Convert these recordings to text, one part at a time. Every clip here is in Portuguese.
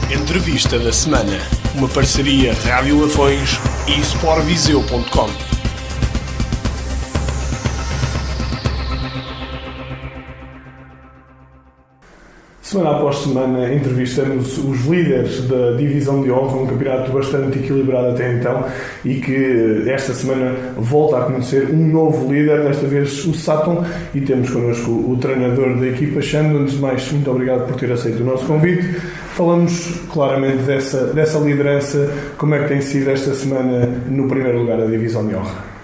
Entrevista da semana. Uma parceria Rádio Lafões e Sportviseu.com. Semana após semana entrevistamos os líderes da Divisão de Honra, um campeonato bastante equilibrado até então e que esta semana volta a conhecer um novo líder, desta vez o Sátão, e temos connosco o treinador da equipa, Xando. Antes de mais, muito obrigado por ter aceito o nosso convite. Falamos claramente dessa liderança. Como é que tem sido esta semana no primeiro lugar da Divisão de Honra?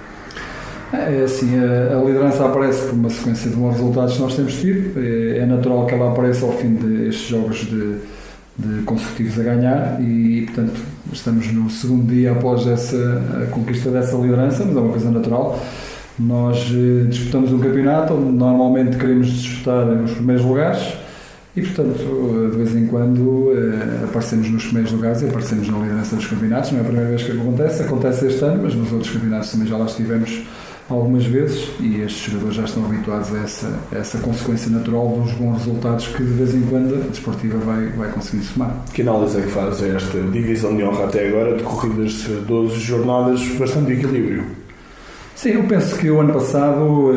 É assim, a liderança aparece por uma sequência de bons resultados que nós temos tido. É natural que ela apareça ao fim destes jogos de consecutivos a ganhar e, portanto, estamos no segundo dia após a conquista dessa liderança, mas é uma coisa natural. Nós disputamos um campeonato onde normalmente queremos disputar os primeiros lugares e, portanto, de vez em quando aparecemos nos primeiros lugares e aparecemos na liderança dos campeonatos. Não é a primeira vez que acontece este ano, mas nos outros campeonatos também já lá estivemos algumas vezes e estes jogadores já estão habituados a essa consequência natural dos bons resultados que de vez em quando a desportiva vai conseguindo somar. Que análise é que faz esta Divisão de Honra até agora, decorridas 12 jornadas, bastante equilíbrio? Sim, eu penso que o ano passado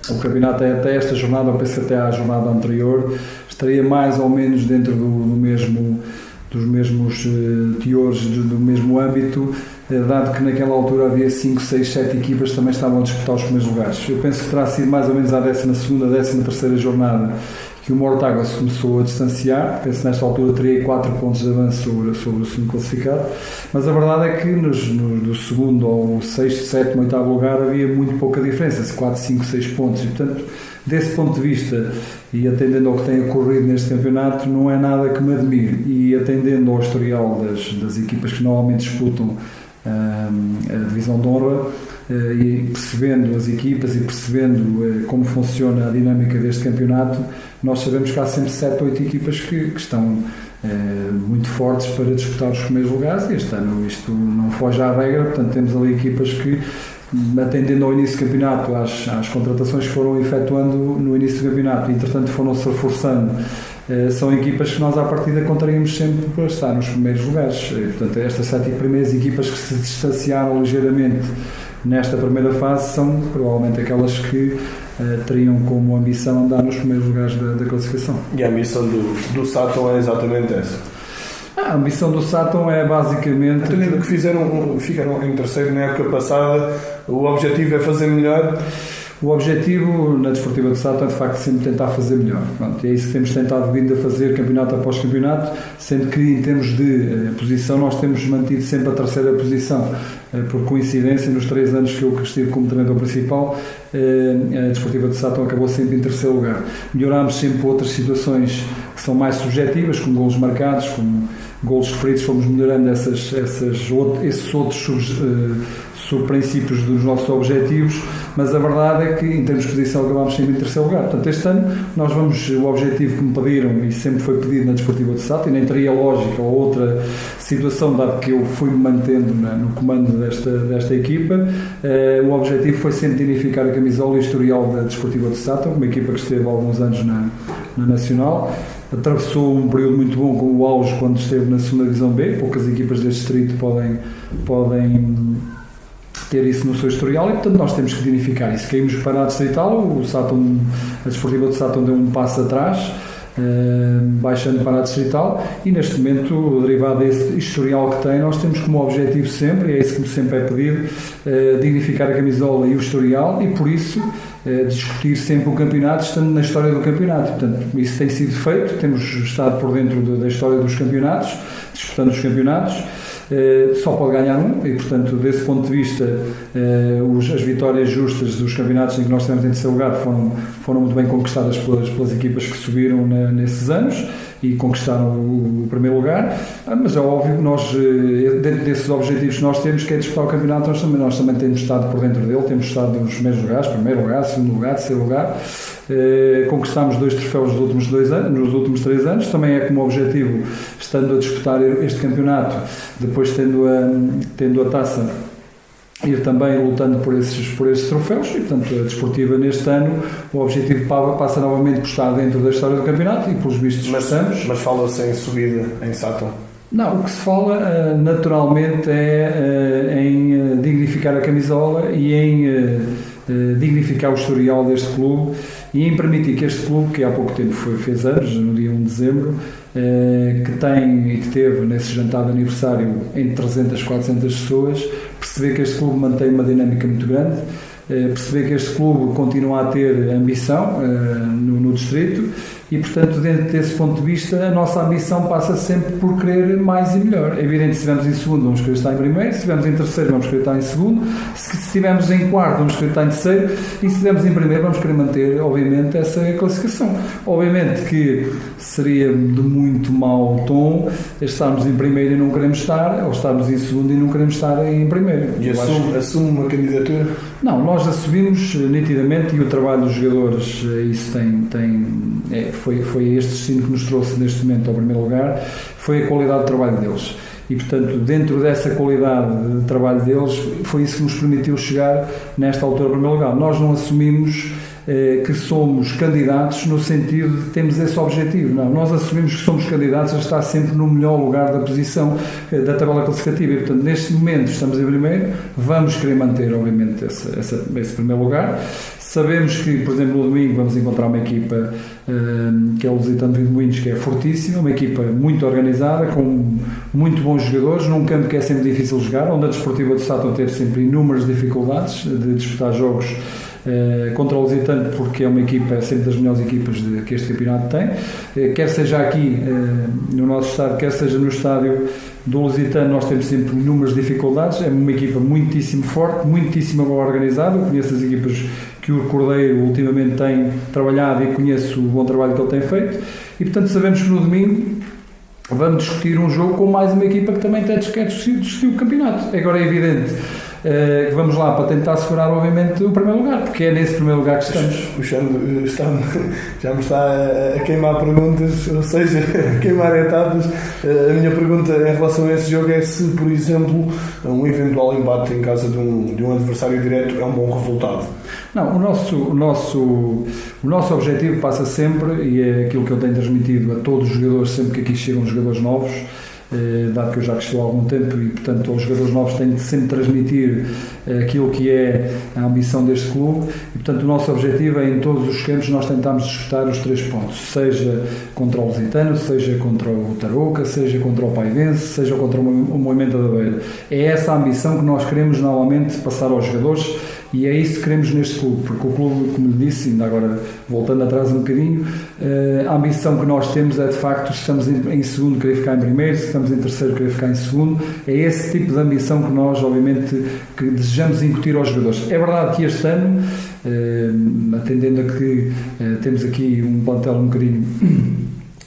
o campeonato até esta jornada, eu penso que até à jornada anterior, estaria mais ou menos dentro dos mesmos teores, do mesmo âmbito, dado que naquela altura havia 5, 6, 7 equipas que também estavam a disputar os primeiros lugares. Eu penso que terá sido mais ou menos à 12ª, 13ª jornada que o Mortágua se começou a distanciar. Penso que nesta altura teria 4 pontos de avanço sobre o segundo classificado, mas a verdade é que do segundo ao 6º, 7º, 8º lugar havia muito pouca diferença, 4, 5, 6 pontos, e portanto, desse ponto de vista e atendendo ao que tem ocorrido neste campeonato, não é nada que me admire, e atendendo ao historial das equipas que normalmente disputam a divisão de honra, e percebendo as equipas e percebendo como funciona a dinâmica deste campeonato, nós sabemos que há sempre 7 ou 8 equipas que estão muito fortes para disputar os primeiros lugares, e este ano isto não foge à regra. Portanto, temos ali equipas que, atendendo ao início do campeonato, às contratações que foram efetuando no início do campeonato, e entretanto foram-se reforçando, são equipas que nós à partida contaríamos sempre para estar nos primeiros lugares. Portanto, estas 7 primeiras equipas que se distanciaram ligeiramente nesta primeira fase são provavelmente aquelas que teriam como ambição andar nos primeiros lugares da classificação. E a ambição do Sátão é exatamente essa? A ambição do Sátão é basicamente... Atendendo que ficaram em terceiro na época passada, o objetivo é fazer melhor? O objetivo na desportiva do Sátão é de facto sempre tentar fazer melhor. Pronto, é isso que temos tentado vindo a fazer campeonato após campeonato, sendo que em termos de posição nós temos mantido sempre a terceira posição. Por coincidência, nos 3 anos que eu estive como treinador principal, a desportiva do Sátão acabou sempre em terceiro lugar. Melhorámos sempre outras situações que são mais subjetivas, como golos marcados, como golos sofridos, fomos melhorando esses outros subprincípios dos nossos objetivos, mas a verdade é que em termos de posição acabámos sempre em terceiro lugar. Portanto, este ano o objetivo que me pediram, e sempre foi pedido na desportiva de Sátão, e nem teria lógica ou outra situação, dado que eu fui-me mantendo no comando desta equipa, o objetivo foi sempre dignificar a camisola e o historial da desportiva de Sátão, uma equipa que esteve há alguns anos na Nacional. Atravessou um período muito bom com o auge quando esteve na 2ª Divisão B. Poucas equipas deste distrito podem ter isso no seu historial, e portanto nós temos que dignificar isso. Caímos para a distrital, a desportiva de Sátão deu um passo atrás, baixando para a distrital, e neste momento, derivado desse historial que tem, nós temos como objetivo sempre, e é isso que sempre é pedido, dignificar a camisola e o historial, e por isso discutir sempre o campeonato, estando na história do campeonato. Portanto, isso tem sido feito, temos estado por dentro da história dos campeonatos, disputando os campeonatos. Só pode ganhar um, e portanto, desse ponto de vista, as vitórias justas dos campeonatos em que nós tivemos em terceiro lugar foram muito bem conquistadas pelas equipas que subiram nesses anos e conquistaram o primeiro lugar. Mas é óbvio que nós, dentro desses objetivos que nós temos, que é disputar o campeonato, nós também temos estado por dentro dele, temos estado nos primeiros lugares, primeiro lugar, segundo lugar, terceiro lugar. Conquistámos 2 troféus nos últimos 3 anos, também é como objetivo, estando a disputar este campeonato, depois tendo a taça ir também lutando por esses troféus e, portanto, a desportiva neste ano, o objetivo passa novamente por estar dentro da história do campeonato e pelos vistos estamos. Mas fala-se em subida em Sátão? Não, o que se fala naturalmente é em dignificar a camisola e em dignificar o historial deste clube e em permitir que este clube, que há pouco tempo fez anos, no dia 1 de dezembro, que tem e que teve nesse jantar de aniversário entre 300 e 400 pessoas, perceber que este clube mantém uma dinâmica muito grande, perceber que este clube continua a ter ambição no distrito e, portanto, dentro desse ponto de vista, a nossa ambição passa sempre por querer mais e melhor. É evidente que se estivermos em segundo, vamos querer estar em primeiro, se estivermos em terceiro, vamos querer estar em segundo, se estivermos em quarto, vamos querer estar em terceiro e se estivermos em primeiro, vamos querer manter, obviamente, essa classificação. Obviamente que seria de muito mau tom estarmos em primeiro e não queremos estar, ou estarmos em segundo e não queremos estar em primeiro. E assume uma candidatura? Não, nós assumimos nitidamente e o trabalho dos jogadores, isso foi este destino que nos trouxe neste momento ao primeiro lugar, foi a qualidade de trabalho deles. E, portanto, dentro dessa qualidade de trabalho deles, foi isso que nos permitiu chegar nesta altura ao primeiro lugar. Nós não assumimos que somos candidatos no sentido de termos esse objetivo. Não, nós assumimos que somos candidatos a estar sempre no melhor lugar da posição da tabela classificativa e, portanto, neste momento estamos em primeiro, vamos querer manter, obviamente, esse primeiro lugar. Sabemos que, por exemplo, no domingo vamos encontrar uma equipa que é o Lusitano de Vilmoinhos, que é fortíssima, uma equipa muito organizada, com muito bons jogadores, num campo que é sempre difícil jogar, onde a Desportiva de Sátão teve sempre inúmeras dificuldades de disputar jogos contra o Lusitano, porque é uma equipa, sempre das melhores equipas que este campeonato tem, quer seja aqui no nosso estádio, quer seja no estádio do Lusitano, nós temos sempre inúmeras dificuldades. É uma equipa muitíssimo forte, muitíssimo bem organizada. Eu conheço as equipas que o Cordeiro ultimamente tem trabalhado e conheço o bom trabalho que ele tem feito e, portanto, sabemos que no domingo vamos discutir um jogo com mais uma equipa que também quer discutir o campeonato. Agora é evidente que vamos lá para tentar segurar, obviamente, o primeiro lugar, porque é nesse primeiro lugar que estamos. O Xande já me está a queimar perguntas, ou seja, a queimar etapas. A minha pergunta em relação a esse jogo é se, por exemplo, um eventual embate em casa de um adversário direto é um bom resultado. Não, o nosso objetivo passa sempre, e é aquilo que eu tenho transmitido a todos os jogadores sempre que aqui chegam jogadores novos, dado que eu já estou há algum tempo e, portanto, aos jogadores novos tenho de sempre transmitir aquilo que é a ambição deste clube e, portanto, o nosso objetivo é, em todos os campos, nós tentarmos disputar os 3 pontos, seja contra o Lusitano, seja contra o Tarouca, seja contra o Paivense, seja contra o Moimenta da Beira. É essa a ambição que nós queremos novamente passar aos jogadores e é isso que queremos neste clube, porque o clube, como lhe disse, ainda agora voltando atrás um bocadinho, a ambição que nós temos é, de facto, se estamos em segundo, querer ficar em primeiro, se estamos em terceiro, querer ficar em segundo. É esse tipo de ambição que nós, obviamente, que desejamos incutir aos jogadores. É verdade que este ano, atendendo a que temos aqui um plantel um bocadinho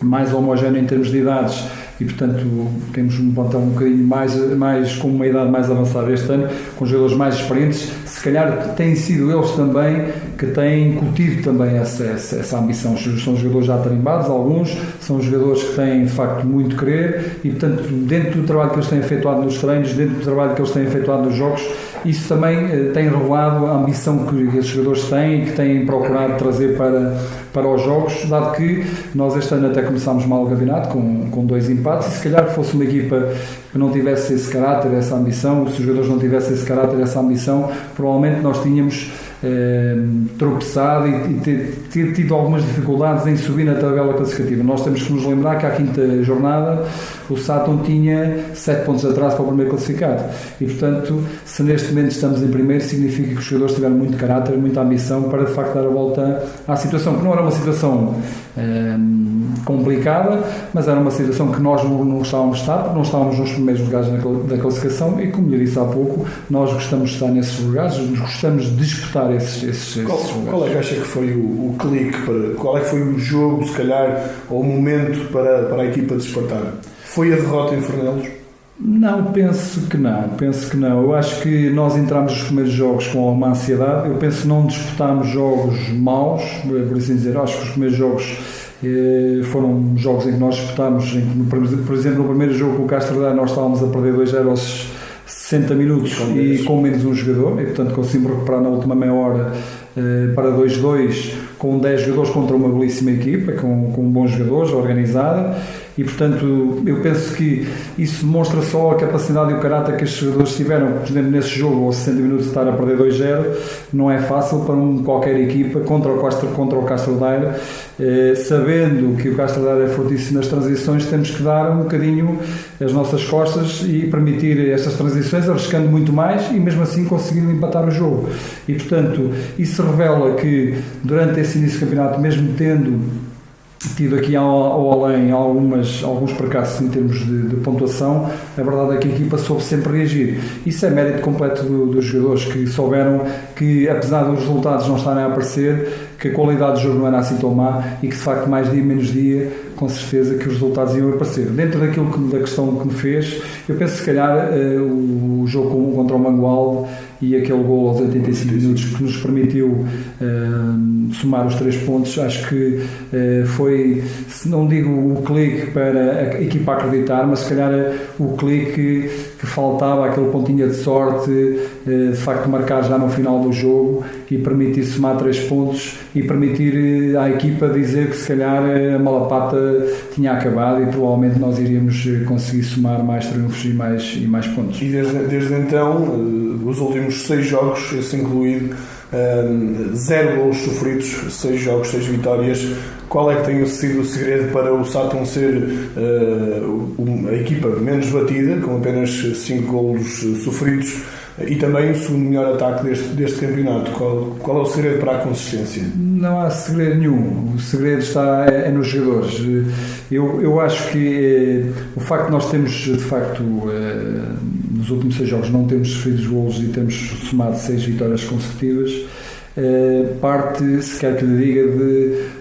mais homogéneo em termos de idades e, portanto, temos um plantel um bocadinho mais com uma idade mais avançada este ano, com jogadores mais experientes, se calhar têm sido eles também que têm incutido também essa ambição. São jogadores já tarimbados, alguns são jogadores que têm, de facto, muito querer e, portanto, dentro do trabalho que eles têm efetuado nos treinos, dentro do trabalho que eles têm efetuado nos jogos, isso também tem revelado a ambição que esses jogadores têm e que têm procurado trazer para os jogos, dado que nós este ano até começámos mal o campeonato com 2 empates e se calhar fosse uma equipa que não tivesse esse caráter, essa ambição, se os jogadores não tivessem esse caráter, essa ambição, provavelmente nós tínhamos tropeçado e ter tido algumas dificuldades em subir na tabela classificativa. Nós temos que nos lembrar que à 5ª jornada o Sátão tinha 7 pontos de atraso para o primeiro classificado e, portanto, se neste momento estamos em primeiro, significa que os jogadores tiveram muito caráter, muita ambição para, de facto, dar a volta à situação, que não era uma situação complicada, mas era uma situação que nós não estávamos a estar, porque não estávamos nos primeiros lugares da classificação e, como lhe disse há pouco, nós gostamos de estar nesses lugares, gostamos de disputar esses lugares. Qual é que acha que foi o clique, qual é que foi o jogo, se calhar, ou o momento para a equipa despertar? Foi a derrota em Fornelos? Não, penso que não. Eu acho que nós entramos nos primeiros jogos com alguma ansiedade. Eu penso que não disputámos jogos maus, por assim dizer. Acho que os primeiros jogos foram jogos em que nós disputámos, por exemplo, no primeiro jogo com o Castro Daire nós estávamos a perder 2-0 aos 60 minutos e com menos um jogador, e portanto conseguimos recuperar na última meia hora para 2-2 com 10 jogadores contra uma belíssima equipa, com bons jogadores, organizada, e portanto eu penso que isso demonstra só a capacidade e o caráter que estes jogadores tiveram. Por exemplo, nesse jogo, aos 60 minutos de estar a perder 2-0, não é fácil para qualquer equipa contra o Castro Daire, sabendo que o Castro Daire é fortíssimo nas transições, temos que dar um bocadinho as nossas costas e permitir estas transições, arriscando muito mais e mesmo assim conseguindo empatar o jogo. E portanto isso revela que durante esse início do campeonato, mesmo tendo tido aqui ao além alguns fracassos em termos de pontuação, a verdade é que a equipa soube sempre reagir. Isso é mérito completo dos jogadores, que souberam que, apesar dos resultados não estarem a aparecer, que a qualidade do jogo não era assim tão má e que de facto mais dia menos dia, com certeza que os resultados iam aparecer. Dentro da questão que me fez, eu penso que se calhar o jogo contra o Mangualde e aquele gol aos 85 minutos que nos permitiu somar os 3 pontos, acho que foi, se não digo o clique para a equipa acreditar, mas se calhar o clique que faltava, aquele pontinho de sorte, de facto marcar já no final do jogo e permitir somar 3 pontos e permitir à equipa dizer que se calhar a malapata tinha acabado e provavelmente nós iríamos conseguir somar mais triunfos e mais pontos. E desde então, os últimos 6 jogos, esse incluído, 0 golos sofridos, 6 jogos, 6 vitórias. Qual é que tem sido o segredo para o Sátão ser a equipa menos batida, com apenas 5 golos sofridos, e também o segundo melhor ataque deste campeonato? Qual é o segredo para a consistência? Não há segredo nenhum. O segredo está nos jogadores. Eu acho que o facto de nós termos, de facto, nos últimos 6 jogos não temos sofrido golos e temos somado 6 vitórias consecutivas, parte, se quer que lhe diga,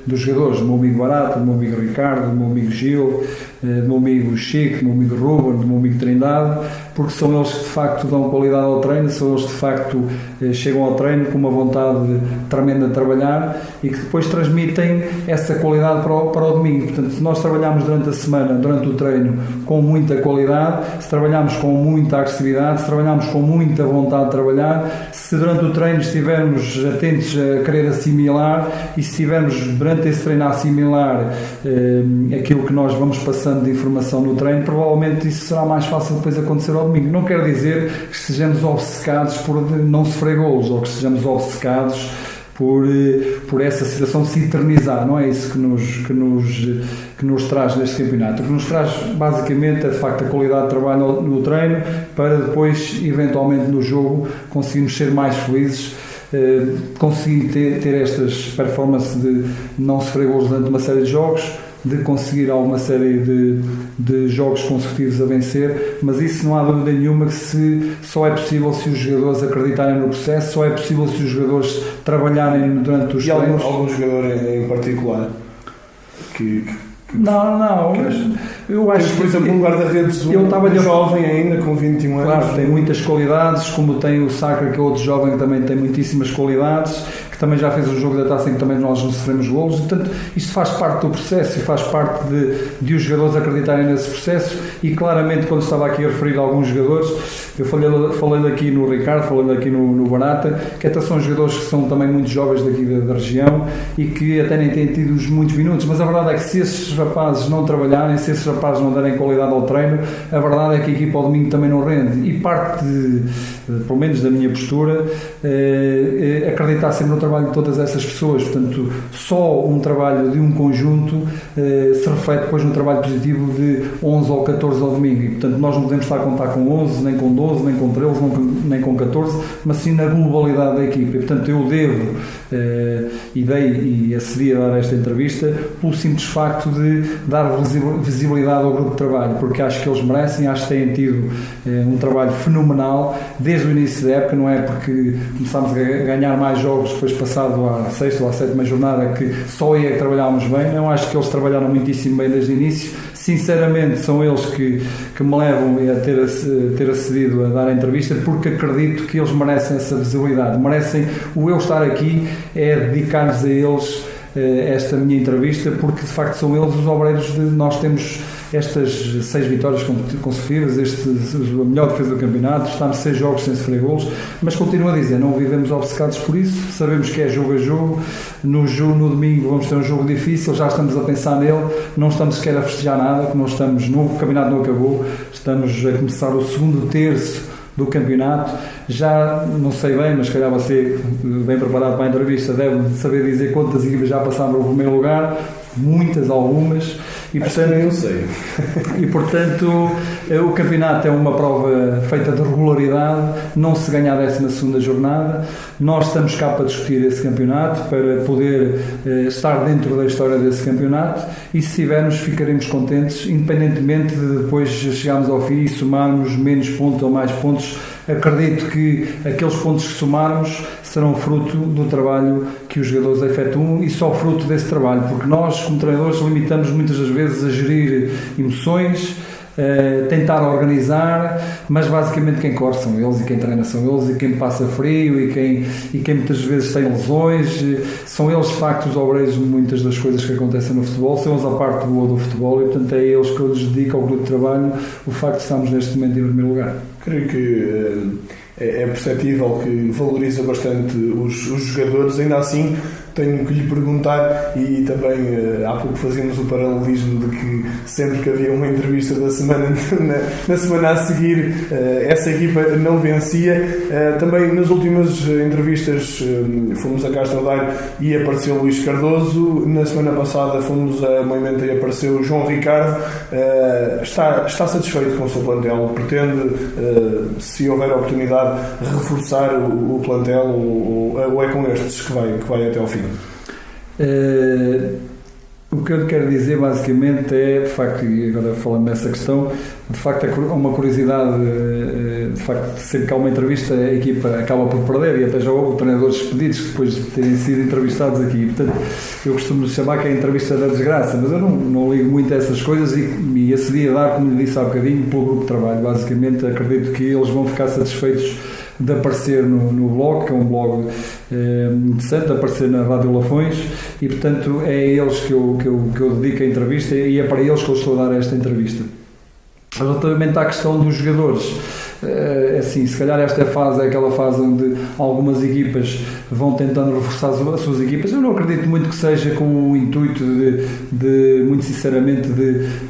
dos jogadores, do meu amigo Barato, do meu amigo Ricardo, do meu amigo Gil, do meu amigo Chico, do meu amigo Ruben, do meu amigo Trindade, porque são eles que de facto dão qualidade ao treino, são eles que de facto chegam ao treino com uma vontade tremenda de trabalhar e que depois transmitem essa qualidade para o domingo. Portanto, se nós trabalharmos durante a semana, durante o treino, com muita qualidade, se trabalharmos com muita agressividade, se trabalharmos com muita vontade de trabalhar, se durante o treino estivermos atentos a querer assimilar e se estivermos durante esse treino a assimilar aquilo que nós vamos passando de informação no treino, provavelmente isso será mais fácil depois acontecer ao domingo. Não quer dizer que estejamos obcecados por não sofrer golos ou que estejamos obcecados por essa situação de se eternizar. Não é isso que nos traz neste campeonato. O que nos traz basicamente é de facto a qualidade de trabalho no treino, para depois eventualmente no jogo conseguirmos ser mais felizes, conseguir ter estas performances de não sofrer golos durante uma série de jogos, de conseguir alguma série de jogos consecutivos a vencer, mas isso não há dúvida nenhuma que só é possível se os jogadores acreditarem no processo, só é possível se os jogadores trabalharem durante os treinos. E algum jogador em particular que não, eu acho que, por exemplo, um guarda-redes jovem ainda, com 21 anos. Claro, tem muitas qualidades, como tem o Sacra, que é outro jovem que também tem muitíssimas qualidades, que também já fez um jogo da taça em que também nós não sofremos golos. Portanto, isto faz parte do processo e faz parte de os jogadores acreditarem nesse processo. E claramente, quando estava aqui a referir a alguns jogadores, eu falei aqui no Ricardo, falei aqui no Barata, que até são jogadores que são também muito jovens daqui da região e que até nem têm tido muitos minutos, mas a verdade é que se esses rapazes não trabalharem, se esses rapazes não derem qualidade ao treino, a verdade é que a equipa ao domingo também não rende. E parte, pelo menos da minha postura, acreditar sempre no trabalho de todas essas pessoas. Portanto, só um trabalho de um conjunto se reflete depois no trabalho positivo de 11 ou 14 ao domingo. E, portanto, nós não podemos estar a contar com 11, nem com 12, nem com 13, nem com 14, mas sim na globalidade da equipa. E, portanto, eu devo e acedi a dar esta entrevista pelo simples facto de dar visibilidade ao grupo de trabalho, porque acho que eles merecem, acho que têm tido um trabalho fenomenal desde o início da época. Não é porque começámos a ganhar mais jogos depois passado à sexta ou à sétima jornada que só aí é que trabalhámos bem. Eu acho que eles trabalharam muitíssimo bem desde o início. Sinceramente, são eles que me levam a ter acedido a dar a entrevista, porque acredito que eles merecem essa visibilidade, merecem. O eu estar aqui é dedicar-lhes a eles esta minha entrevista, porque de facto são eles os obreiros de nós temos estas 6 vitórias consecutivas, a melhor defesa do campeonato, estamos 6 jogos sem sofrer golos, mas continuo a dizer, não vivemos obcecados por isso, sabemos que é jogo a jogo, no domingo vamos ter um jogo difícil, já estamos a pensar nele, não estamos sequer a festejar nada, que não estamos, o campeonato não acabou, estamos a começar o segundo terço do campeonato, já não sei bem, mas se calhar você, bem preparado para a entrevista, deve saber dizer quantas equipas já passaram para o primeiro lugar, muitas, algumas, e portanto, eu sei. E portanto o campeonato é uma prova feita de regularidade, não se ganha a 12ª jornada, nós estamos cá para discutir esse campeonato, para poder estar dentro da história desse campeonato, e se tivermos ficaremos contentes, independentemente de depois chegarmos ao fim e somarmos menos pontos ou mais pontos. Acredito que aqueles pontos que somarmos serão fruto do trabalho que os jogadores efetuam e só fruto desse trabalho, porque nós, como treinadores, limitamos muitas das vezes a gerir emoções, tentar organizar, mas basicamente quem corre são eles e quem treina são eles e quem passa frio e quem muitas vezes tem lesões, são eles de facto os obreiros de muitas das coisas que acontecem no futebol, são eles a parte boa do futebol e portanto é a eles que eu lhes dedico ao grupo de trabalho o facto de estarmos neste momento em primeiro lugar. Creio que é perceptível que valoriza bastante os jogadores, ainda assim tenho que lhe perguntar, e também há pouco fazíamos o paralelismo de que sempre que havia uma entrevista da semana, na semana a seguir essa equipa não vencia. Também nas últimas entrevistas fomos a Castro Daire e apareceu Luís Cardoso, na semana passada fomos a Moimenta e apareceu João Ricardo. Está satisfeito com o seu plantel? Pretende, se houver oportunidade, reforçar o plantel ou é com estes que vai até ao fim? O que eu quero dizer basicamente é, de facto, e agora falando nessa questão, de facto é uma curiosidade, de facto sempre que há uma entrevista a equipa acaba por perder e até já houve treinadores despedidos depois de terem sido entrevistados aqui, portanto eu costumo chamar que é a entrevista da desgraça, mas eu não ligo muito a essas coisas e esse dia dar, como lhe disse há bocadinho, pelo grupo de trabalho, basicamente acredito que eles vão ficar satisfeitos de aparecer no blog, que é um blog interessante, de aparecer na Rádio Lafões e portanto é a eles que eu dedico a entrevista e é para eles que eu estou a dar esta entrevista. Relativamente à questão dos jogadores, assim, se calhar esta fase é aquela fase onde algumas equipas vão tentando reforçar as suas equipas. Eu não acredito muito que seja com o intuito de muito sinceramente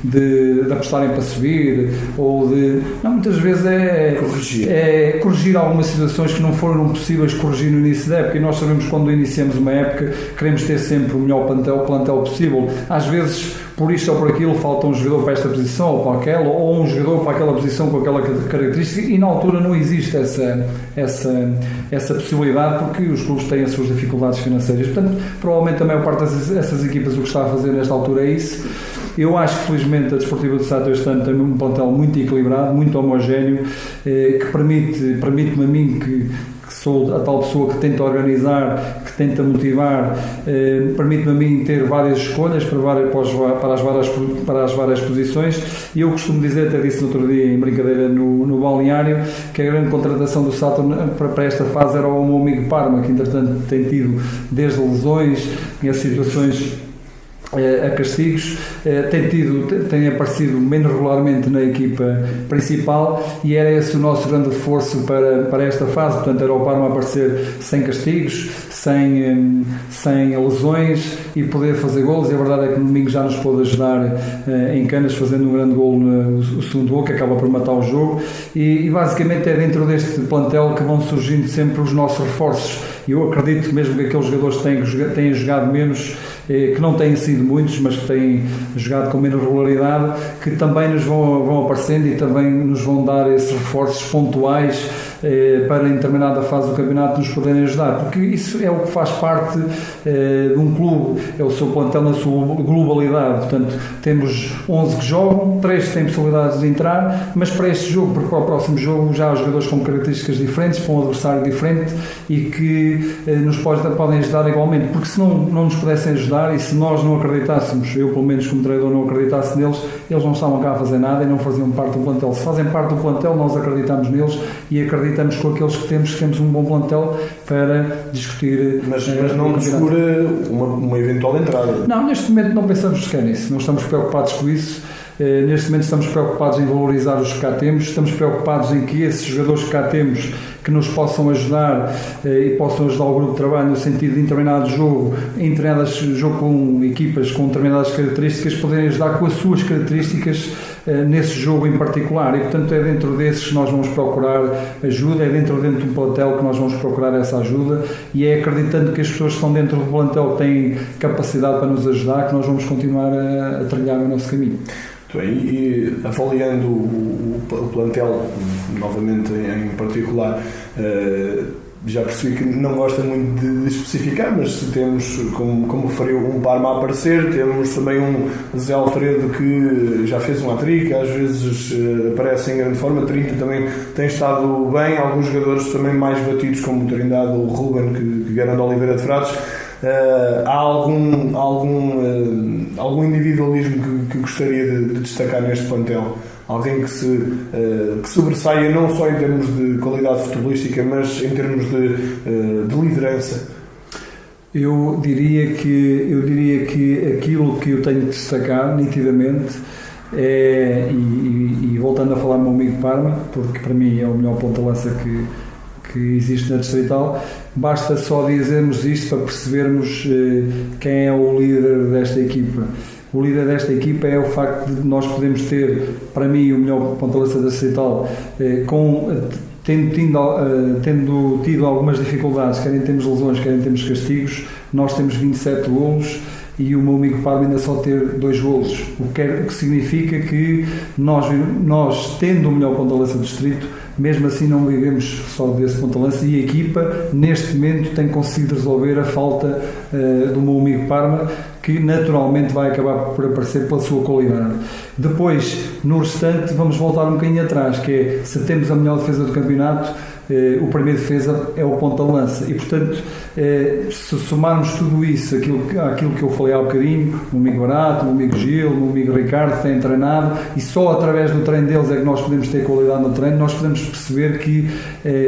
de apostarem para subir ou não, muitas vezes é corrigir algumas situações que não foram possíveis corrigir no início da época, e nós sabemos que quando iniciamos uma época queremos ter sempre o melhor plantel possível. Às vezes por isto ou por aquilo falta um jogador para esta posição ou para aquela, ou um jogador para aquela posição com aquela característica, e na altura não existe essa possibilidade porque os clubes têm as suas dificuldades financeiras. Portanto, provavelmente a maior parte dessas equipas o que está a fazer nesta altura é isso. Eu acho que felizmente a Desportiva do Sátão este ano tem um plantel muito equilibrado, muito homogéneo, que permite-me a mim que sou a tal pessoa que tenta organizar, que tenta motivar, permite-me a mim ter várias escolhas para as várias posições, e eu costumo dizer, até disse no outro dia em brincadeira no balneário, que a grande contratação do Sátão para esta fase era o meu amigo Parma, que entretanto tem tido desde lesões e as situações a castigos, tem aparecido menos regularmente na equipa principal, e era esse o nosso grande reforço para esta fase. Portanto, era o Parma aparecer sem castigos, sem lesões e poder fazer golos, e a verdade é que no domingo já nos pôde ajudar em Canas, fazendo um grande golo no segundo gol, que acaba por matar o jogo, e basicamente é dentro deste plantel que vão surgindo sempre os nossos reforços. Eu acredito que mesmo que aqueles jogadores tenham jogado menos, que não têm sido muitos, mas que têm jogado com menos regularidade, que também nos vão aparecendo e também nos vão dar esses reforços pontuais para em determinada fase do campeonato nos poderem ajudar, porque isso é o que faz parte de um clube, é o seu plantel na sua globalidade. Portanto, temos 11 que jogam, 3 têm possibilidades de entrar, mas para este jogo, porque para o próximo jogo já há jogadores com características diferentes, para um adversário diferente, e que nos podem ajudar igualmente, porque se não nos pudessem ajudar, e se nós não acreditássemos, eu pelo menos como treinador não acreditasse neles, eles não estavam cá a fazer nada e não faziam parte do plantel. Se fazem parte do plantel, nós acreditamos neles e acreditamos acreditamos com aqueles que temos um bom plantel para discutir. Mas não descura uma eventual entrada? Não, neste momento não pensamos sequer nisso, não estamos preocupados com isso. Neste momento estamos preocupados em valorizar os que cá temos, estamos preocupados em que esses jogadores que cá temos que nos possam ajudar e possam ajudar o grupo de trabalho no sentido de em determinado jogo, jogo com equipas com determinadas características, poderem ajudar com as suas características nesse jogo em particular, e portanto é dentro desses que nós vamos procurar ajuda, é dentro do plantel que nós vamos procurar essa ajuda, e é acreditando que as pessoas que estão dentro do plantel têm capacidade para nos ajudar que nós vamos continuar a trilhar o nosso caminho. Muito bem, e avaliando o plantel, novamente em particular, já percebi que não gosta muito de especificar, mas temos, como referiu, um Parma a aparecer, temos também um Zé Alfredo que já fez um hat-trick, às vezes aparece em grande forma, 30 também tem estado bem, alguns jogadores também mais batidos como o Trindade ou o Ruben que vieram de Oliveira de Frades. Há algum individualismo que gostaria de destacar neste plantel? Alguém que sobressaia não só em termos de qualidade futebolística, mas em termos de liderança? Eu diria que aquilo que eu tenho de destacar nitidamente é, e voltando a falar do meu amigo Parma, porque para mim é o melhor ponta de lança que existe na Distrital, basta só dizermos isto para percebermos quem é o líder desta equipa. O líder desta equipa é o facto de nós podermos ter, para mim, o melhor ponta de lança da Distrital, tendo tido algumas dificuldades, quer em termos de lesões, quer em termos de castigos. Nós temos 27 golos e o meu amigo Parma ainda só ter 2 golos, o que significa que nós tendo o melhor ponta de lança do distrito, mesmo assim não vivemos só desse ponta de lança, e a equipa neste momento tem conseguido resolver a falta do meu amigo Parma, que naturalmente vai acabar por aparecer pela sua qualidade. Depois, no restante, vamos voltar um bocadinho atrás, que é, se temos a melhor defesa do campeonato, o primeiro defesa é o ponta de lança, e portanto, se somarmos tudo isso, aquilo que eu falei há bocadinho, o meu amigo Barato, o meu amigo Gil, o meu amigo Ricardo têm treinado, e só através do treino deles é que nós podemos ter qualidade no treino, nós podemos perceber que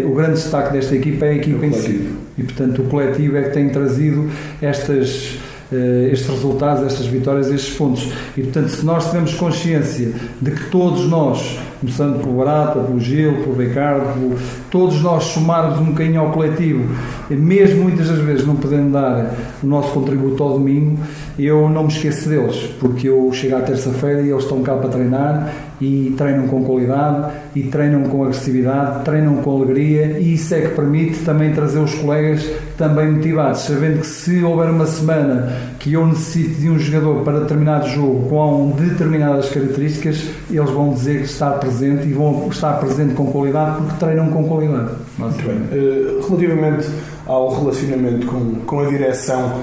o grande destaque desta equipa é a equipa em si, e portanto o coletivo é que tem trazido estes resultados, estas vitórias, estes pontos. E portanto, se nós tivermos consciência de que todos nós, começando pelo Barata, pelo Gil, pelo Ricardo, todos nós somarmos um bocadinho ao coletivo, mesmo muitas das vezes não podendo dar o nosso contributo ao domingo, eu não me esqueço deles, porque eu chego à terça-feira e eles estão cá para treinar, e treinam com qualidade, e treinam com agressividade, treinam com alegria, e isso é que permite também trazer os colegas também motivados, sabendo que se houver uma semana que eu necessite de um jogador para determinado jogo com determinadas características, eles vão dizer que está presente, e vão estar presente com qualidade porque treinam com qualidade. Muito bem. Relativamente ao relacionamento com a direção,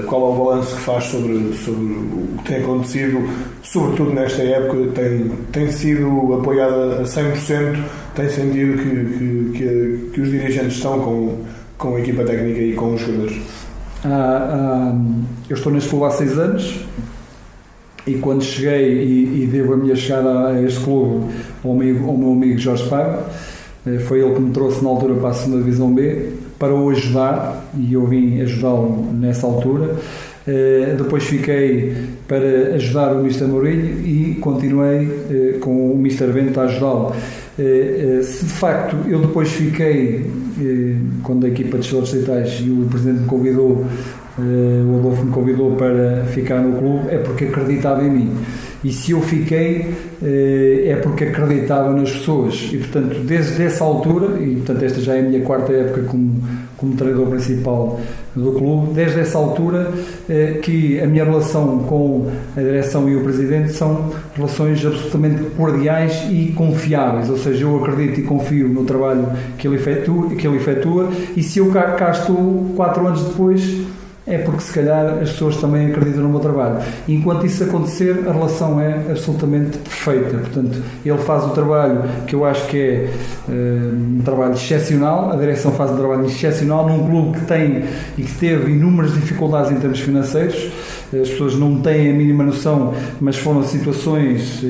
qual é o balanço que faz sobre o que tem acontecido, sobretudo nesta época? Tem sido apoiada a 100%? Tem sentido que os dirigentes estão com a equipa técnica e com os jogadores? Eu estou neste clube há 6 anos, e quando cheguei e devo a minha chegada a este clube ao meu amigo Jorge Paiva, foi ele que me trouxe na altura para a 2ª Divisão B para o ajudar, e eu vim ajudá-lo nessa altura. Depois fiquei para ajudar o Mr. Mourinho e continuei com o Mr. Bento a ajudá-lo. Se de facto eu depois fiquei, quando a equipa desceu aos distritais e o Presidente me convidou, o Adolfo me convidou para ficar no clube, é porque acreditava em mim. E se eu fiquei, é porque acreditava nas pessoas. E portanto, desde essa altura, e portanto esta já é a minha 4ª época como treinador principal do clube, desde essa altura que a minha relação com a direção e o Presidente são relações absolutamente cordiais e confiáveis, ou seja, eu acredito e confio no trabalho que ele efetua, e se eu cá estou 4 anos depois, é porque se calhar as pessoas também acreditam no meu trabalho. E enquanto isso acontecer, a relação é absolutamente perfeita. Portanto, ele faz o trabalho que eu acho que é um trabalho excepcional, a direção faz um trabalho excepcional num clube que tem e que teve inúmeras dificuldades em termos financeiros, as pessoas não têm a mínima noção, mas foram situações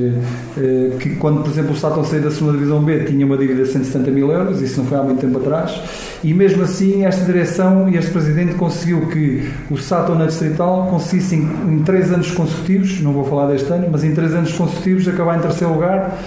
que quando, por exemplo, o Sátão saiu da 2ª Divisão B tinha uma dívida de 170 mil euros, isso não foi há muito tempo atrás, e mesmo assim esta direção e este presidente conseguiu que o Sátão na Distrital conseguisse em 3 anos consecutivos, não vou falar deste ano, mas em 3 anos consecutivos acabar em 3º lugar,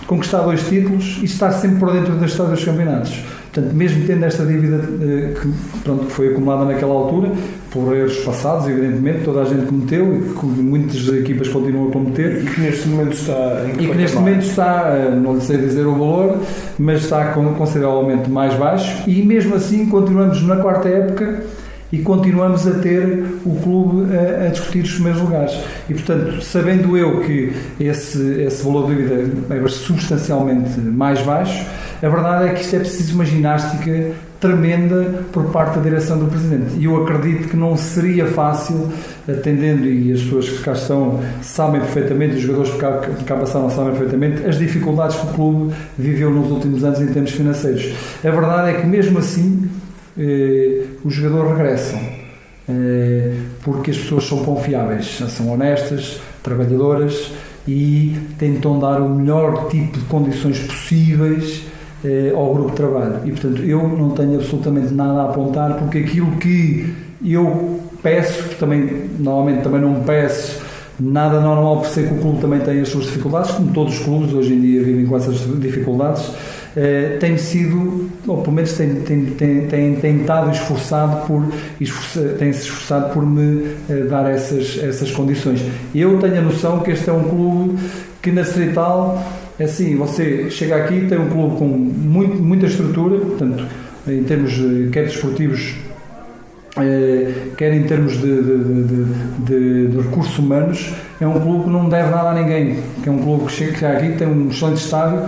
conquistar 2 títulos e estar sempre por dentro da história dos campeonatos. Portanto, mesmo tendo esta dívida que foi acumulada naquela altura, por erros passados, evidentemente, toda a gente cometeu e que muitas equipas continuam a cometer. E que neste momento está em que E que neste momento está, não lhe sei dizer o valor, mas está consideravelmente mais baixo e mesmo assim continuamos na 4ª época e continuamos a ter o clube a discutir os primeiros lugares. E, portanto, sabendo eu que esse valor de dívida é substancialmente mais baixo, a verdade é que isto é preciso uma ginástica tremenda por parte da direção do Presidente. E eu acredito que não seria fácil, atendendo, e as pessoas que cá estão sabem perfeitamente, os jogadores que cá passaram sabem perfeitamente, as dificuldades que o clube viveu nos últimos anos em termos financeiros. A verdade é que, mesmo assim, os jogadores regressam, porque as pessoas são confiáveis, são honestas, trabalhadoras e tentam dar o melhor tipo de condições possíveis ao grupo de trabalho. E, portanto, eu não tenho absolutamente nada a apontar, porque aquilo que eu peço, que normalmente também não peço nada normal, por ser que o clube também tem as suas dificuldades, como todos os clubes hoje em dia vivem com essas dificuldades, tem sido, ou pelo menos tem tentado tem-se esforçado por me dar essas condições. Eu tenho a noção que este é um clube que na Distrital, é assim, você chega aqui, tem um clube com muita estrutura, portanto, em termos quer desportivos, quer em termos de recursos humanos, é um clube que não deve nada a ninguém, que é um clube que chega aqui, tem um excelente estádio,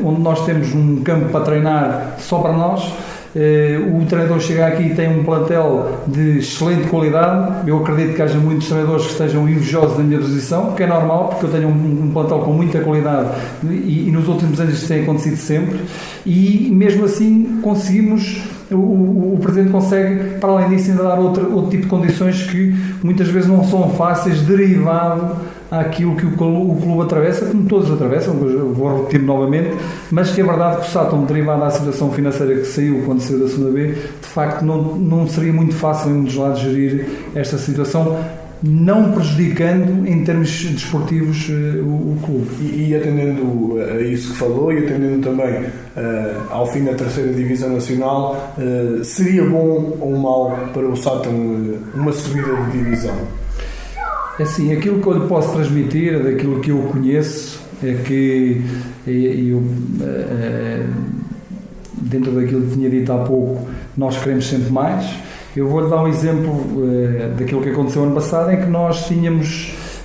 onde nós temos um campo para treinar só para nós. O treinador chega aqui e tem um plantel de excelente qualidade. Eu acredito que haja muitos treinadores que estejam invejosos da minha posição, que é normal, porque eu tenho um plantel com muita qualidade e nos últimos anos isto tem acontecido sempre, e mesmo assim conseguimos, o Presidente consegue, para além disso, ainda dar outro tipo de condições que muitas vezes não são fáceis, derivado àquilo que o clube atravessa, como todos atravessam, vou repetir novamente, mas que é verdade que o Sátão, derivado da situação financeira que saiu quando saiu da 2ª B, de facto não seria muito fácil em um dos lados gerir esta situação, não prejudicando em termos desportivos o clube. E atendendo a isso que falou, e atendendo também ao fim da 3ª Divisão Nacional, seria bom ou mau para o Sátão uma subida de divisão? É assim, aquilo que eu lhe posso transmitir, daquilo que eu conheço, é que eu, dentro daquilo que tinha dito há pouco, nós queremos sempre mais. Eu vou-lhe dar um exemplo daquilo que aconteceu ano passado, em que nós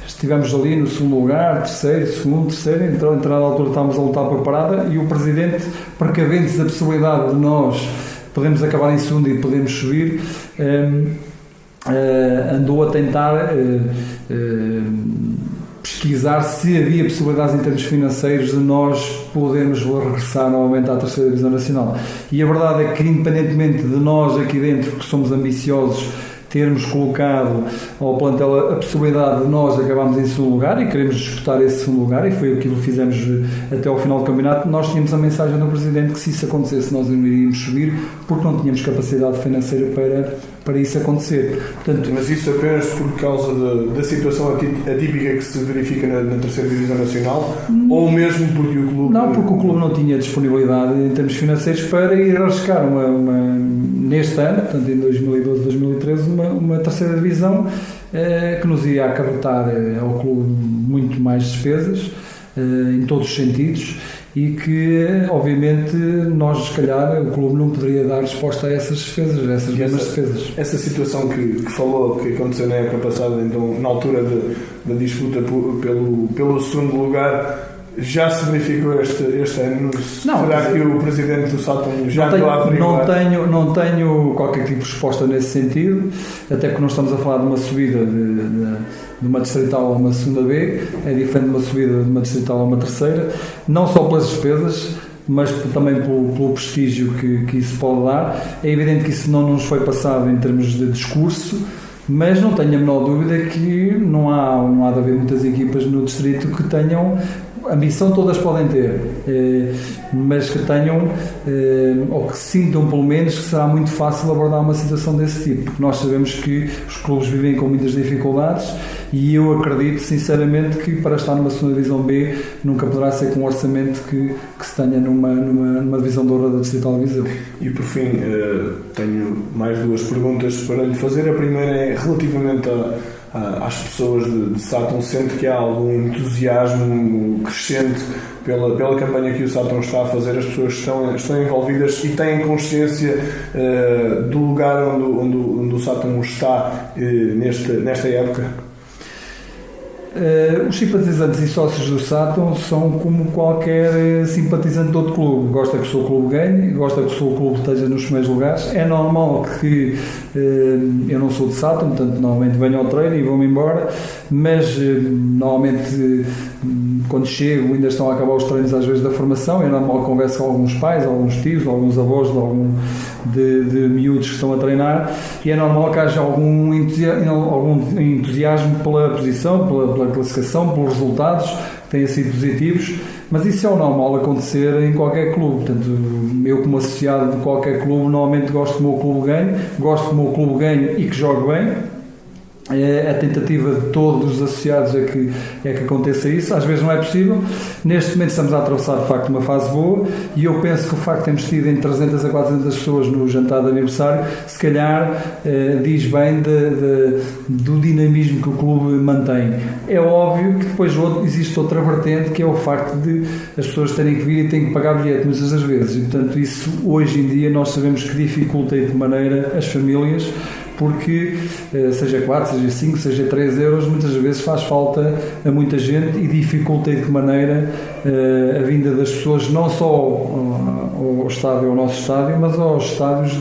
estivemos ali no 2º lugar, 3º, então a determinada altura estávamos a lutar para a parada, e o Presidente, precavendo-se da possibilidade de nós podermos acabar em 2º e podermos subir, andou a tentar pesquisar se havia possibilidades em termos financeiros de nós podermos regressar novamente à 3ª Divisão Nacional. E a verdade é que, independentemente de nós aqui dentro, que somos ambiciosos, termos colocado ao plantel a possibilidade de nós acabarmos em 2º lugar e queremos disputar esse 2º lugar, e foi aquilo que fizemos até ao final do campeonato, nós tínhamos a mensagem do Presidente que, se isso acontecesse, nós não iríamos subir, porque não tínhamos capacidade financeira para isso acontecer. Portanto, mas isso apenas por causa da situação atípica que se verifica na 3ª Divisão Nacional, ou mesmo porque o clube... Não, porque o clube não tinha disponibilidade em termos financeiros para ir arriscar neste ano, portanto em 2012, 2013, uma 3ª Divisão que nos ia acarretar ao clube muito mais despesas, em todos os sentidos, e que, obviamente, nós, se calhar, o clube não poderia dar resposta a essas despesas, a essas mesmas despesas. Essa situação que falou, que aconteceu na época passada, então, na altura da disputa pelo 2º lugar, já se verificou este ano? Não, será que o Presidente do Sátão já andou a averiguar? Não tenho qualquer tipo de resposta nesse sentido, até porque nós estamos a falar de uma subida de uma distrital a uma 2ª B, é diferente de uma subida de uma distrital a uma 3ª, não só pelas despesas, mas também pelo prestígio que isso pode dar. É evidente que isso não nos foi passado em termos de discurso, Mas não tenho a menor dúvida que não há de haver muitas equipas no distrito que tenham ambição, todas podem ter, mas que tenham, ou que sintam pelo menos que será muito fácil abordar uma situação desse tipo, porque nós sabemos que os clubes vivem com muitas dificuldades e eu acredito sinceramente que para estar numa segunda divisão B nunca poderá ser com um orçamento que se tenha numa divisão de honra da Distrital de Viseu. E por fim, tenho mais duas perguntas para lhe fazer. A primeira é relativamente às pessoas de Sátão. Sente que há algum entusiasmo crescente pela campanha que o Sátão está a fazer? As pessoas estão envolvidas e têm consciência do lugar onde o Sátão está nesta época? Os simpatizantes e sócios do Sátão são como qualquer simpatizante de outro clube. Gosta que o seu clube ganhe, gosta que o seu clube esteja nos primeiros lugares. É normal que eu não sou de Sátão, portanto normalmente venho ao treino e vou-me embora, mas normalmente quando chego ainda estão a acabar os treinos às vezes da formação. É normal que converse com alguns pais, alguns tios, alguns avós de miúdos que estão a treinar, e é normal que haja algum entusiasmo pela posição, pela classificação, pelos resultados que tenham sido positivos, mas isso é o normal acontecer em qualquer clube. Portanto, eu como associado de qualquer clube normalmente gosto que o meu clube ganhe, gosto que o meu clube ganhe e que jogue bem. A tentativa de todos os associados é que aconteça isso. Às vezes não é possível. Neste momento estamos a atravessar de facto uma fase boa e eu penso que o facto de termos tido entre 300 a 400 pessoas no jantar de aniversário se calhar diz bem do dinamismo que o clube mantém. É óbvio que depois existe outra vertente, que é o facto de as pessoas terem que vir e têm que pagar bilhete muitas das vezes, e portanto isso hoje em dia nós sabemos que dificulta de maneira as famílias, porque seja 4, seja 5, seja 3 euros, muitas vezes faz falta a muita gente e dificulta de que maneira a vinda das pessoas, não só ao estádio, ao nosso estádio, mas aos estádios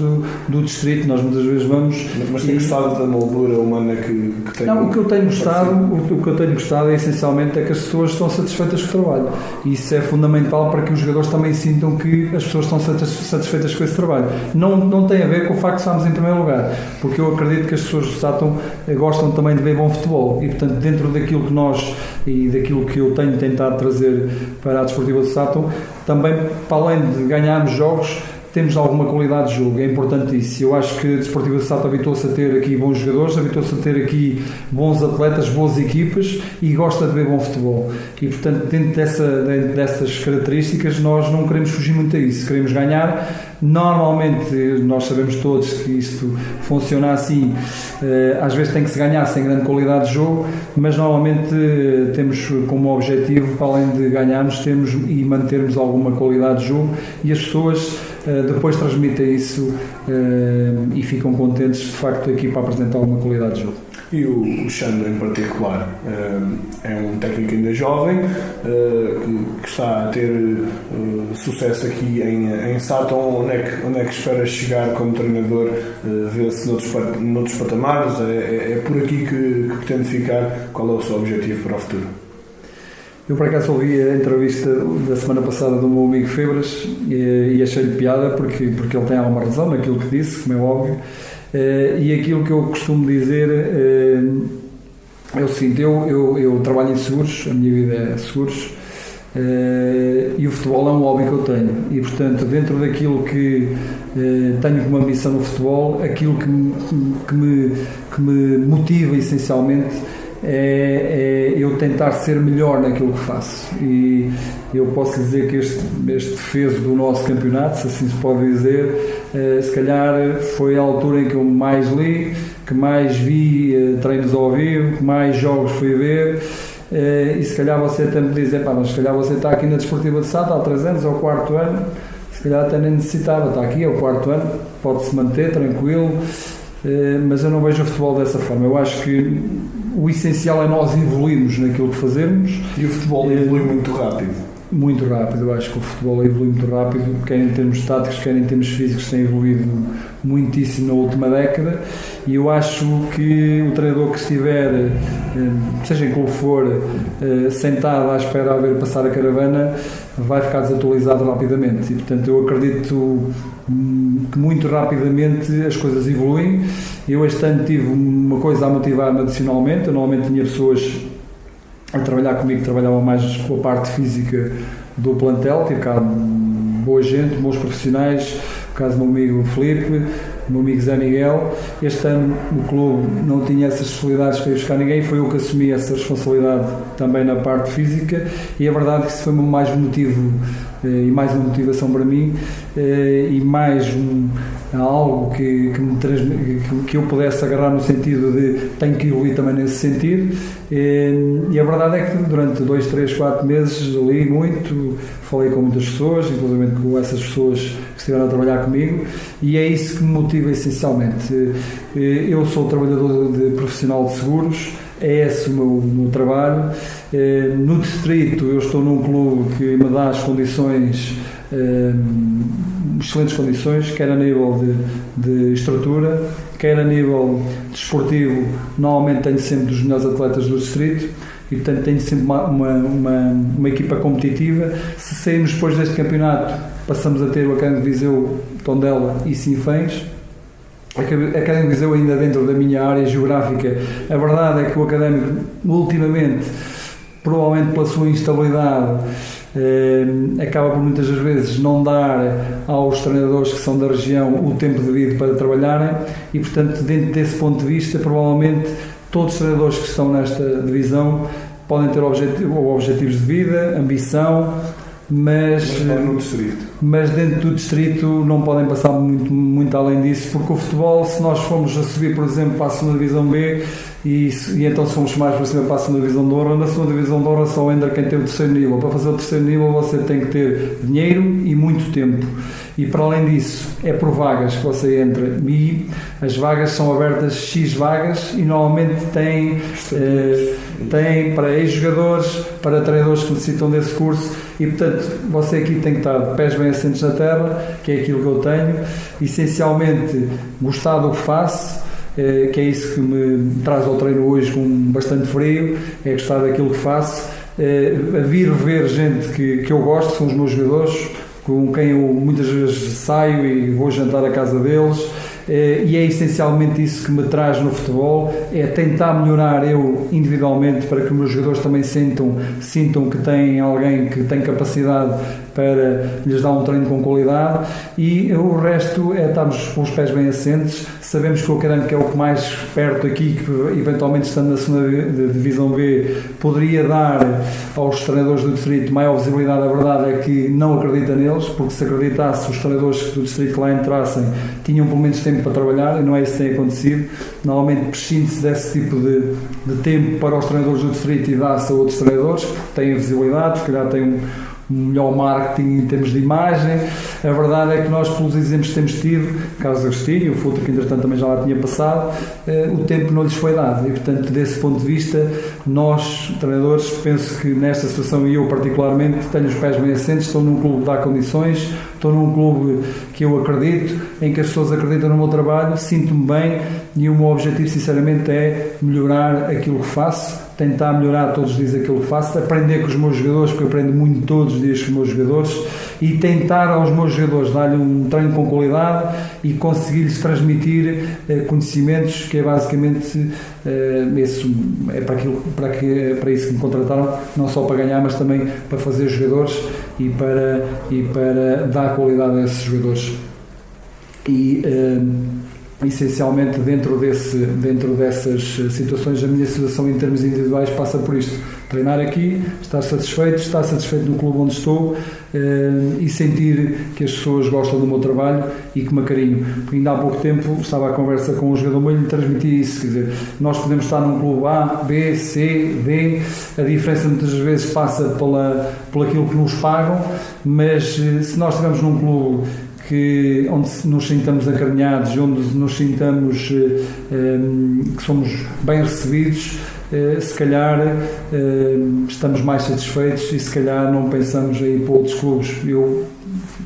do distrito. Nós muitas vezes vamos... Mas tem gostado da moldura humana que tem? Não, o que eu tenho gostado é essencialmente é que as pessoas estão satisfeitas com o trabalho. E isso é fundamental para que os jogadores também sintam que as pessoas estão satisfeitas com esse trabalho. Não tem a ver com o facto de estarmos em primeiro lugar, porque eu acredito que as pessoas do Sátão gostam também de ver bom futebol e, portanto, dentro daquilo que nós e daquilo que eu tenho tentado trazer para a Desportiva do Sátão, também, para além de ganharmos jogos, temos alguma qualidade de jogo. É importante isso. Eu acho que a Desportiva do Sátão habituou-se a ter aqui bons jogadores, habituou-se a ter aqui bons atletas, boas equipas e gosta de ver bom futebol. E, portanto, dentro dessas características, nós não queremos fugir muito a isso. Queremos ganhar. Normalmente, nós sabemos todos que isto funciona assim. Às vezes tem que se ganhar sem grande qualidade de jogo, mas normalmente temos como objetivo, para além de ganharmos, temos e mantermos alguma qualidade de jogo, e as pessoas depois transmitem isso e ficam contentes de facto a equipa apresentar alguma qualidade de jogo. E o Xando em particular é um técnico ainda jovem que está a ter sucesso aqui em Sátão. Onde é que espera chegar como treinador? Vê-se noutros patamares? É por aqui que pretende ficar? Qual é o seu objetivo para o futuro? Eu por acaso ouvi a entrevista da semana passada do meu amigo Febras e achei-lhe piada porque ele tem alguma razão naquilo que disse, como é óbvio. E aquilo que eu costumo dizer é o seguinte: eu trabalho em seguros, a minha vida é seguros, e o futebol é um hobby que eu tenho, e portanto dentro daquilo que tenho como ambição no futebol, aquilo que me motiva essencialmente é eu tentar ser melhor naquilo que faço. E eu posso dizer que este defeso do nosso campeonato, se assim se pode dizer, se calhar foi a altura em que eu mais li, que mais vi treinos ao vivo, que mais jogos fui ver. E se calhar você até me diz, mas se calhar você está aqui na Desportiva de Sátão há 3 anos, é o 4º ano, se calhar até nem necessitava, está aqui, é o 4º ano, pode-se manter tranquilo. Mas eu não vejo o futebol dessa forma. Eu acho que o essencial é nós evoluirmos naquilo que fazemos. E o futebol evolui muito rápido. Muito rápido, eu acho que o futebol evolui muito rápido, quer em termos táticos, quer em termos físicos, tem evoluído muitíssimo na última década, e eu acho que o treinador que estiver, seja em qual for, sentado à espera a ver passar a caravana, vai ficar desatualizado rapidamente, e portanto eu acredito que muito rapidamente as coisas evoluem. Eu este ano tive uma coisa a motivar-me adicionalmente. Eu normalmente tinha pessoas a trabalhar comigo que trabalhavam mais com a parte física do plantel, tive cá boa gente, bons profissionais, no caso do meu amigo Filipe, o meu amigo Zé Miguel. Este ano o clube não tinha essas possibilidades para ir buscar ninguém, foi eu que assumi essa responsabilidade também na parte física, e a verdade é que isso foi mais um motivo e mais uma motivação para mim, e mais algo que eu pudesse agarrar no sentido de tenho que evoluir também nesse sentido, e a verdade é que durante 2, 3, 4 meses li muito, falei com muitas pessoas, inclusive com essas pessoas que estiveram a trabalhar comigo, e é isso que me motiva essencialmente. Eu sou trabalhador profissional de seguros, é esse o meu trabalho. No distrito eu estou num clube que me dá as condições, excelentes condições, quer a nível de estrutura, quer a nível desportivo. Normalmente tenho sempre dos melhores atletas do distrito e portanto tenho sempre uma equipa competitiva. Se sairmos depois deste campeonato, passamos a ter o Académico de Viseu, Tondela e Sinfãs. A Académico de Viseu ainda dentro da minha área geográfica. A verdade é que o Académico ultimamente, provavelmente pela sua instabilidade, acaba por muitas das vezes não dar aos treinadores que são da região o tempo devido para trabalharem, e portanto dentro desse ponto de vista provavelmente todos os treinadores que estão nesta divisão podem ter objetivos de vida, ambição, mas dentro do distrito não podem passar muito além disso, porque o futebol, se nós formos a subir, por exemplo, para a segunda divisão B e então se formos mais para cima para a segunda divisão de honra, na segunda divisão de honra só entra quem tem o terceiro nível. Para fazer o terceiro nível você tem que ter dinheiro e muito tempo, e para além disso é por vagas que você entra, e as vagas são abertas, X vagas, e normalmente tem para ex-jogadores, para treinadores que necessitam desse curso, e portanto você aqui tem que estar de pés bem assentes na terra, que é aquilo que eu tenho, essencialmente gostar do que faço, que é isso que me traz ao treino hoje com bastante frio, é gostar daquilo que faço, vir ver gente que eu gosto, são os meus jogadores, com quem eu muitas vezes saio e vou jantar à casa deles, e é essencialmente isso que me traz no futebol, é tentar melhorar eu individualmente para que os meus jogadores também sintam que têm alguém que tem capacidade para lhes dar um treino com qualidade, e o resto é estarmos com os pés bem assentes. Sabemos que o Académico é o que mais perto aqui, que eventualmente estando na segunda divisão B poderia dar aos treinadores do distrito maior visibilidade. A verdade é que não acredita neles, porque se acreditasse, os treinadores do distrito que lá entrassem tinham pelo menos tempo para trabalhar, e não é isso que tem acontecido. Normalmente prescinde-se desse tipo de tempo para os treinadores do distrito e dá-se a outros treinadores que têm a visibilidade, se calhar têm um melhor marketing em termos de imagem. A verdade é que nós, pelos exemplos que temos tido, Carlos Agostinho, o Futre, que entretanto também já lá tinha passado, o tempo não lhes foi dado, e portanto desse ponto de vista nós, treinadores, penso que nesta situação, e eu particularmente, tenho os pés bem assentes, estou num clube que dá condições, estou num clube que eu acredito, em que as pessoas acreditam no meu trabalho, sinto-me bem, e o meu objetivo sinceramente é melhorar aquilo que faço, tentar melhorar todos os dias aquilo que faço, aprender com os meus jogadores, porque eu aprendo muito todos os dias com os meus jogadores, e tentar aos meus jogadores dar-lhe um treino com qualidade e conseguir-lhes transmitir conhecimentos, que é basicamente para isso que me contrataram, não só para ganhar, mas também para fazer jogadores e para dar qualidade a esses jogadores. E essencialmente dentro dessas situações, a minha situação em termos individuais passa por isto: treinar aqui, estar satisfeito no clube onde estou, e sentir que as pessoas gostam do meu trabalho e que me acarinho. Porque ainda há pouco tempo estava à conversa com um jogador meu e lhe transmiti isso, quer dizer, nós podemos estar num clube A, B, C, D, a diferença muitas vezes passa por aquilo que nos pagam, mas se nós estivermos num clube onde nos sintamos acarinhados, onde nos sintamos que somos bem recebidos, se calhar estamos mais satisfeitos, e se calhar não pensamos em ir para outros clubes. Eu,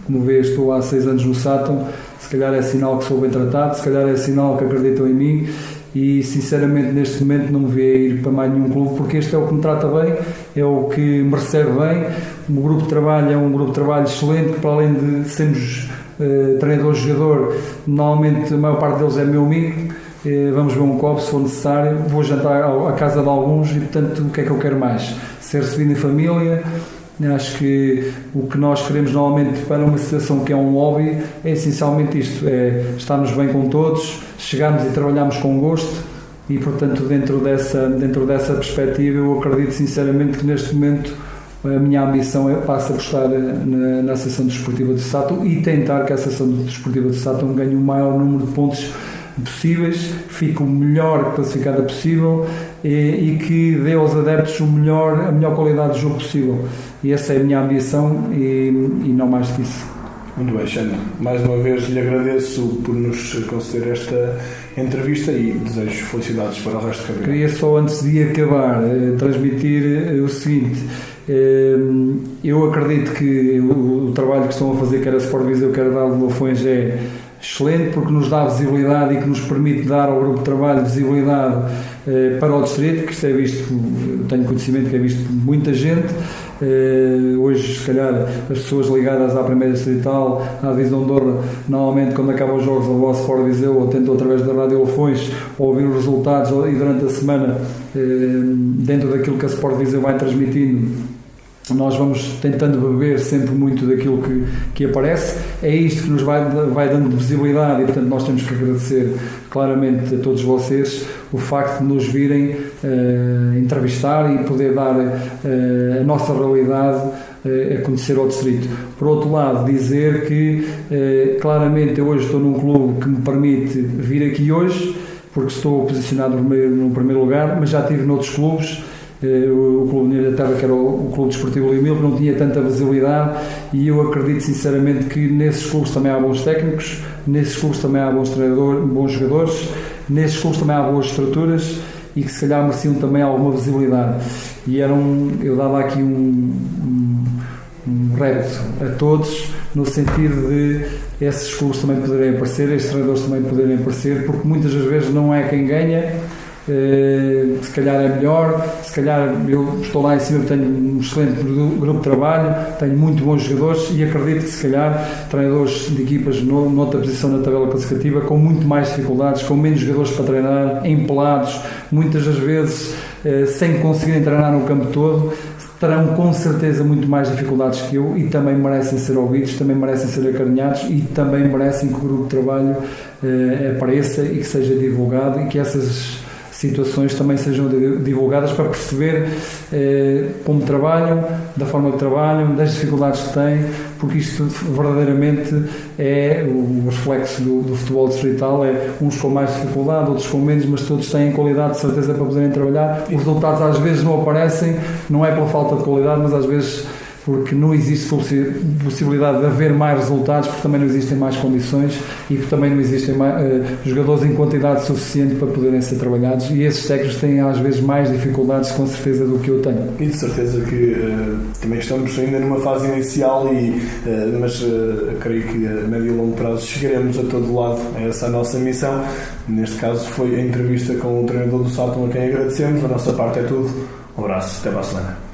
como vês, estou há 6 anos no Sátão, se calhar é sinal que sou bem tratado, se calhar é sinal que acreditam em mim, e sinceramente neste momento não me vê ir para mais nenhum clube, porque este é o que me trata bem, é o que me recebe bem. O grupo de trabalho é um grupo de trabalho excelente, que para além de sermos treinador-jogador, normalmente a maior parte deles é meu amigo. Vamos ver um copo se for necessário, vou jantar à casa de alguns e portanto o que é que eu quero mais? Ser recebido em família. Acho que o que nós queremos normalmente para uma situação que é um hobby é essencialmente isto, é estarmos bem com todos, chegarmos e trabalharmos com gosto e portanto dentro dessa perspectiva eu acredito sinceramente que neste momento a minha ambição passa por estar na Associação Desportiva de Sátão e tentar que a Associação Desportiva de Sátão ganhe o maior número de pontos possíveis, fique o melhor classificada possível e que dê aos adeptos a melhor qualidade de jogo possível. E essa é a minha ambição e não mais que isso. Muito bem, Xande. Mais uma vez lhe agradeço por nos conceder esta entrevista e desejo felicidades para o resto do campeonato. Queria só, antes de acabar, transmitir o seguinte. Eu acredito que o trabalho que estão a fazer, quer a Sport Viseu, quer a Dado de Lafões, é excelente, porque nos dá visibilidade e que nos permite dar ao grupo de trabalho visibilidade para o distrito, que isto é visto, tenho conhecimento que é visto por muita gente. Hoje, se calhar, as pessoas ligadas à primeira distrital, à divisão de honra, normalmente quando acabam os jogos ao Sport Viseu ou tentam através da Rádio Lafões ouvir os resultados e durante a semana, dentro daquilo que a Sport Viseu vai transmitindo, nós vamos tentando beber sempre muito daquilo que aparece. É isto que nos vai dando visibilidade e portanto nós temos que agradecer claramente a todos vocês o facto de nos virem entrevistar e poder dar a nossa realidade a conhecer ao distrito. Por outro lado, dizer que claramente eu hoje estou num clube que me permite vir aqui hoje, porque estou posicionado no primeiro lugar, mas já estive noutros clubes. O Clube União da Terra, que era o Clube Desportivo Limil, que não tinha tanta visibilidade, e eu acredito sinceramente que nesses clubes também há bons técnicos, nesses clubes também há bons treinadores, bons jogadores, nesses clubes também há boas estruturas e que se calhar mereciam também alguma visibilidade. E eu dava aqui um reto a todos, no sentido de esses clubes também poderem aparecer, esses treinadores também poderem aparecer, porque muitas das vezes não é quem ganha. Se calhar é melhor, se calhar eu estou lá em cima, tenho um excelente grupo de trabalho, tenho muito bons jogadores e acredito que se calhar treinadores de equipas noutra posição na tabela classificativa com muito mais dificuldades, com menos jogadores para treinar, empolados, muitas das vezes sem conseguirem treinar no campo todo, terão com certeza muito mais dificuldades que eu e também merecem ser ouvidos, também merecem ser acarinhados e também merecem que o grupo de trabalho apareça e que seja divulgado e que essas situações também sejam divulgadas para perceber como trabalham, da forma que trabalham, das dificuldades que têm, porque isto verdadeiramente é o reflexo do futebol distrital, é uns com mais dificuldade, outros com menos, mas todos têm qualidade de certeza para poderem trabalhar. Os resultados às vezes não aparecem, não é pela falta de qualidade, mas às vezes porque não existe possibilidade de haver mais resultados, porque também não existem mais condições e porque também não existem jogadores em quantidade suficiente para poderem ser trabalhados, e esses técnicos têm às vezes mais dificuldades com certeza do que eu tenho. E de certeza que também estamos ainda numa fase inicial, mas creio que a médio e longo prazo chegaremos a todo lado. Essa é a nossa missão. Neste caso foi a entrevista com o treinador do Sátão, a quem agradecemos. A nossa parte é tudo. Um abraço, até para a semana.